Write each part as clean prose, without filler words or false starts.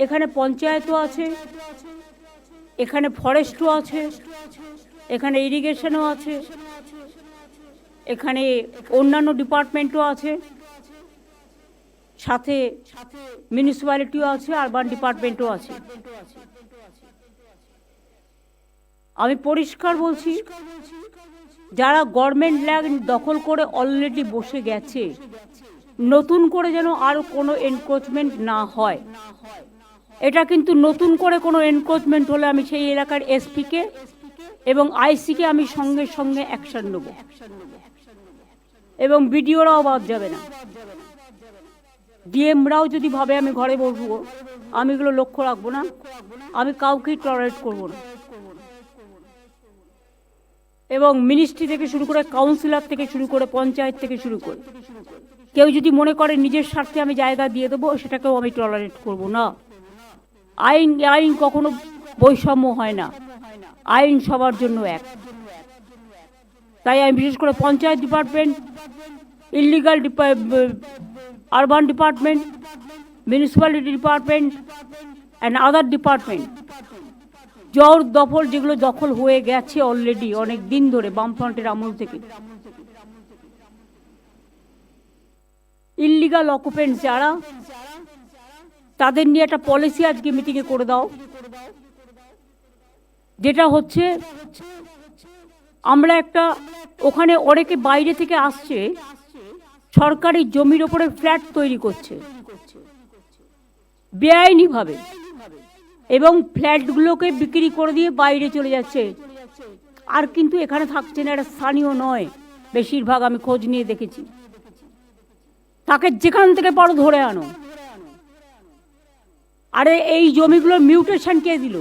এখানে পঞ্চায়েতও আছে, এখানে ফরেস্টও আছে, এখানে ইরিগেশনও আছে, এখানে অন্যান্য ডিপার্টমেন্টও আছে, সাথে মিউনিসিপ্যালিটিও আছে, আরবান ডিপার্টমেন্টও আছে। আমি পরিষ্কার বলছি, যারা গভর্নমেন্ট ল্যান্ড দখল করে অলরেডি বসে গেছে, নতুন করে যেন আর কোনো এনক্রোচমেন্ট না হয়। এটা কিন্তু নতুন করে কোনো এনক্রোচমেন্ট হলে আমি সেই এলাকার এসপিকে এবং আইসিকে আমি সঙ্গে সঙ্গে অ্যাকশন নেব, এবং বিডিওরাও বাদ যাবে না। ডিএমরাও যদি ভাবে আমি ঘরে বসবো, আমি এগুলো লক্ষ্য রাখবো না, আমি কাউকেই টলারেট করবো না। এবং মিনিস্ট্রি থেকে শুরু করে, কাউন্সিলর থেকে শুরু করে, পঞ্চায়েত থেকে শুরু করে কেউ যদি মনে করে নিজের স্বার্থে আমি জায়গা দিয়ে দেবো, সেটাকেও আমি টলারেট করব না। আইন কখনো বৈষম্য হয় না, আইন সবার জন্য এক। তাই আমি বিশেষ করে panchayat department, illegal urban department, municipality department and other department, জোর দখল যেগুলো দখল হয়ে গেছে অলরেডি অনেক দিন ধরে বামফ্রন্টের আমল থেকে, ইলিগাল অকুপেন্টস যারা, তাদের নিয়ে একটা পলিসি আজকে মিটিংয়ে করে দাও, যেটা হচ্ছে আমরা একটা, ওখানে অনেকে বাইরে থেকে আসছে, সরকারি জমির ওপরে ফ্ল্যাট তৈরি করছে বেআইনিভাবে, এবং ফ্ল্যাটগুলোকে বিক্রি করে দিয়ে বাইরে চলে যাচ্ছে, আর কিন্তু এখানে থাকছে না, এটা স্থানীয় নয় বেশিরভাগ, আমি খোঁজ নিয়ে দেখেছি। তাকে যেখান থেকে পারো ধরে আনো। আরে এই জমিগুলোর মিউটেশন কে দিল?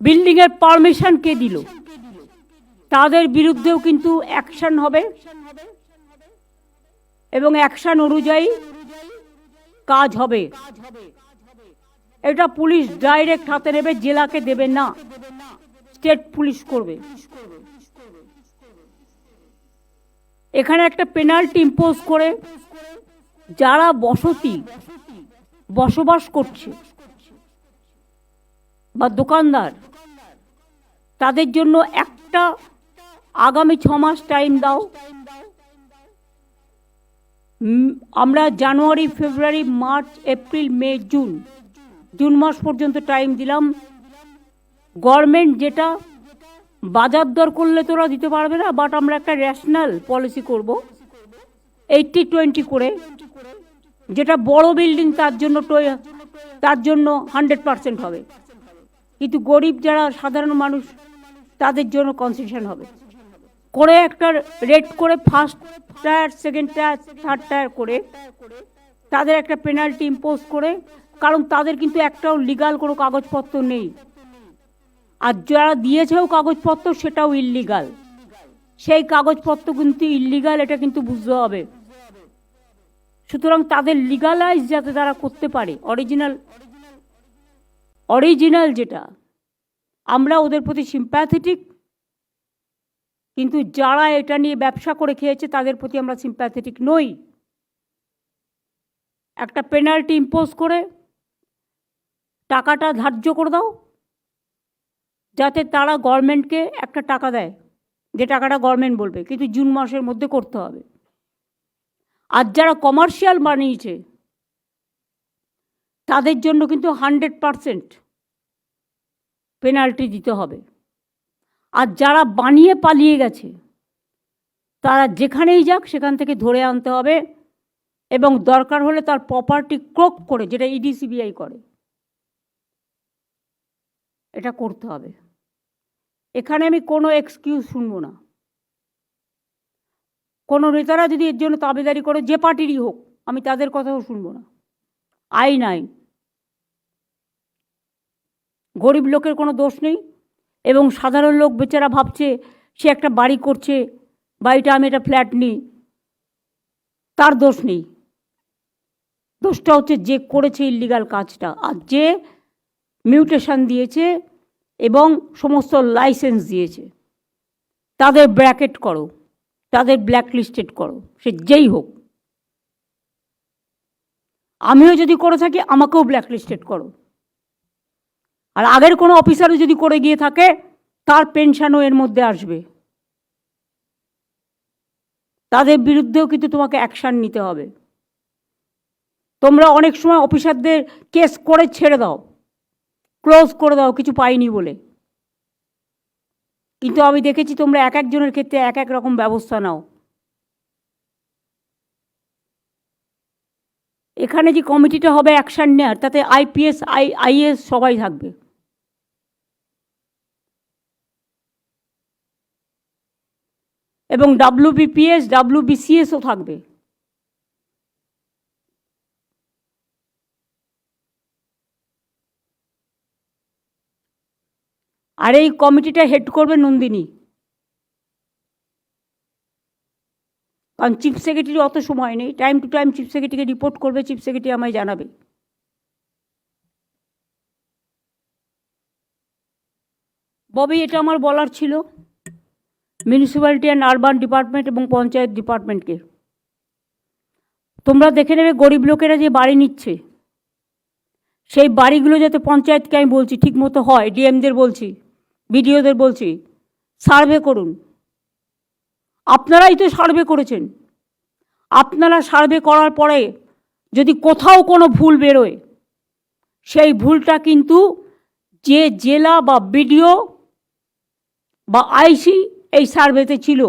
বিল্ডিং এর পারমিশন কে দিল? তাদের বিরুদ্ধেও কিন্তু অ্যাকশন হবে, এবং অ্যাকশন অনুযায়ী কাজ হবে। এটা পুলিশ ডাইরেক্ট হাতে নেবে, জেলাকে দেবে না, স্টেট পুলিশ করবে। এখানে একটা পেনাল্টি ইম্পোজ করে যারা বসবাস করছে বা দোকানদার, তাদের জন্য একটা আগামী 6 মাস টাইম দাও। আমরা জানুয়ারি, ফেব্রুয়ারি, মার্চ, এপ্রিল, মে, জুন মাস পর্যন্ত টাইম দিলাম। গভর্নমেন্ট যেটা বাজার দর করলে তোরা দিতে পারবে না, বাট আমরা একটা রেশনাল পলিসি করব 80-20 করে, যেটা বড় বিল্ডিং তার জন্য 100% হবে, কিন্তু গরিব যারা সাধারণ মানুষ তাদের জন্য কনসেশন হবে করে, একটা রেট করে first tyre, second tyre, third tyre করে তাদের একটা পেনাল্টি ইম্পোজ করে, কারণ তাদের কিন্তু একটাও লিগাল কোনো কাগজপত্র নেই, আর যারা দিয়েছেও কাগজপত্র সেটাও ইল্লিগাল। সেই কাগজপত্র কিন্তু ইল্লিগাল, এটা কিন্তু বুঝতে হবে। সুতরাং তাদের লিগালাইজ যাতে তারা করতে পারে, অরিজিনাল যেটা, আমরা ওদের প্রতি সিম্প্যাথেটিক, কিন্তু যারা এটা নিয়ে ব্যবসা করে খেয়েছে তাদের প্রতি আমরা সিম্প্যাথেটিক নই। একটা পেনাল্টি ইম্পোজ করে টাকাটা ধার্য করে দাও, যাতে তারা গভর্নমেন্টকে একটা টাকা দেয়, যে টাকাটা গভর্নমেন্ট বলবে, কিন্তু জুন মাসের মধ্যে করতে হবে। আর যারা কমার্শিয়াল বানিয়েছে তাদের জন্য কিন্তু 100% পেনাল্টি দিতে হবে। আর যারা বানিয়ে পালিয়ে গেছে তারা যেখানেই যাক সেখান থেকে ধরে আনতে হবে, এবং দরকার হলে তার প্রপার্টি ক্রোক করে, যেটা ইডি সিবিআই করে, এটা করতে হবে। এখানে আমি কোনো এক্সকিউজ শুনবো না। কোনো নেতারা যদি এর জন্য দাবিদারি করে, যে পার্টিরই হোক, আমি তাদের কথাও শুনবো না। আইন, গরিব লোকের কোনো দোষ নেই, এবং সাধারণ লোক বেচারা ভাবছে সে একটা বাড়ি করছে, বাড়িটা আমি একটা ফ্ল্যাট নিই, তার দোষ নেই। দোষটা হচ্ছে যে করেছে ইল্লিগাল কাজটা, আর যে মিউটেশন দিয়েছে এবং সমস্ত লাইসেন্স দিয়েছে, তাদের ব্র্যাকেট করো, তাদের ব্ল্যাকলিস্টেড করো, সে যেই হোক। আমিও যদি করে থাকি আমাকেও ব্ল্যাকলিস্টেড করো। আর আগের কোনো অফিসারও যদি করে গিয়ে থাকে তার পেনশনও এর মধ্যে আসবে, তাদের বিরুদ্ধেও কিন্তু তোমাকে অ্যাকশান নিতে হবে। তোমরা অনেক সময় অফিসারদের কেস করে ছেড়ে দাও, ক্লোজ করে দাও কিছু পাইনি বলে, কিন্তু আমি দেখেছি তোমরা এক একজনের ক্ষেত্রে এক এক রকম ব্যবস্থা নাও। এখানে যে কমিটিটা হবে অ্যাকশান নেওয়ার, তাতে IPS IAS সবাই থাকবে। এবং WBPS WBCSও থাকবে। আর এই কমিটিটা হেড করবে নন্দিনী, কারণ চিফ সেক্রেটারি অত সময় নেই, টাইম টু টাইম চিফ সেক্রেটারিকে রিপোর্ট করবে, চিফ সেক্রেটারি আমায় জানাবে। ববি, এটা আমার বলার ছিল মিউনিসিপ্যালিটি অ্যান্ড আরবান ডিপার্টমেন্ট এবং পঞ্চায়েত ডিপার্টমেন্টকে। তোমরা দেখে নেবে গরিব লোকেরা যে বাড়ি নিচ্ছে, সেই বাড়িগুলো যাতে পঞ্চায়েতকে আমি বলছি ঠিক মতো হয়, ডিএমদের বলছি, বিডিওদের বলছি, সার্ভে করুন। আপনারাই তো সার্ভে করেছেন। আপনারা সার্ভে করার পরে যদি কোথাও কোনো ভুল বেরোয়, সেই ভুলটা কিন্তু যে জেলা বা বিডিও বা আইসি এই সার্ভেতে ছিল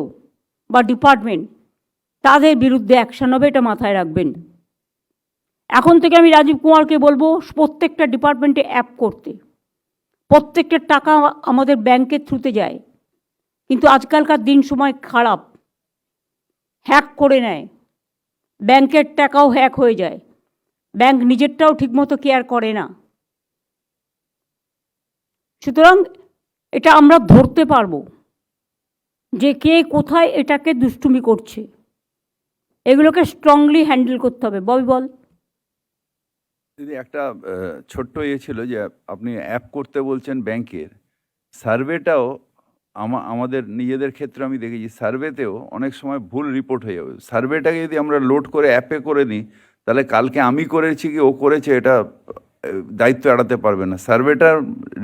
বা ডিপার্টমেন্ট, তাদের বিরুদ্ধে অ্যাকশন হবে, এটা মাথায় রাখবেন। এখন থেকে আমি রাজীব কুমারকে বলবো প্রত্যেকটা ডিপার্টমেন্টে অ্যাপ করতে। প্রত্যেকটা টাকা আমাদের ব্যাংকের থ্রুতে যায়, কিন্তু আজকালকার দিন সময় খারাপ, হ্যাক করে নেয়, ব্যাংকের টাকাও হ্যাক হয়ে যায়, ব্যাংক নিজেরটাও ঠিকমতো কেয়ার করে না। সুতরাং এটা আমরা ধরতে পারবো যে কে কোথায় এটাকে দুষ্টুমি করছে, এগুলোকে স্ট্রংলি হ্যান্ডেল করতে হবে। বল বল। দিদি, একটা ছোট্ট ছিল যে আপনি অ্যাপ করতে বলছেন ব্যাংকের, সার্ভেটাও আমাদের নিজেদের ক্ষেত্রে আমি দেখেছি সার্ভেতেও অনেক সময় ভুল রিপোর্ট হয়ে যাবে। সার্ভেটাকে যদি আমরা লোড করে অ্যাপে করে নিই, তাহলে কালকে আমি করেছি কি ও করেছে এটা দায়িত্ব এড়াতে পারবে না। সার্ভেটার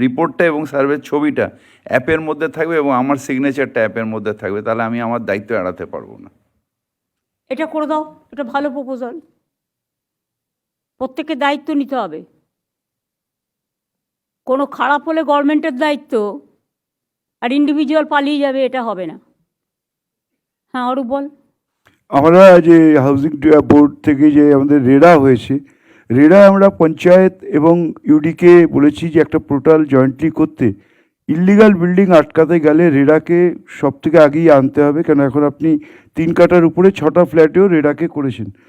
রিপোর্টটা এবং সার্ভের ছবিটা অ্যাপের মধ্যে থাকবে এবং আমার সিগনেচারটা অ্যাপের মধ্যে থাকবে, তাহলে আমি আমার দায়িত্ব এড়াতে পারবো না। এটা করে দাও, এটা ভালো প্রপোজাল। প্রত্যেককে দায়িত্ব নিতে হবে। কোনো খারাপ হলে গভর্নমেন্টের দায়িত্ব, আর ইন্ডিভিজুয়াল পালিয়ে যাবে, এটা হবে না। হ্যাঁ অরূপ বল। আমরা যে হাউজিং বোর্ড থেকে যে আমাদের রেডা হয়েছে, রেডায় আমরা পঞ্চায়েত এবং ইউডিকে বলেছি যে একটা পোর্টাল জয়েন্টলি করতে। ইললিগাল বিল্ডিং আটকাতে গেলে রেডাকে সব থেকে আগেই আনতে হবে, কেন এখন আপনি 3 কাঠার উপরে 6টা ফ্ল্যাটেও রেডাকে করেছেন।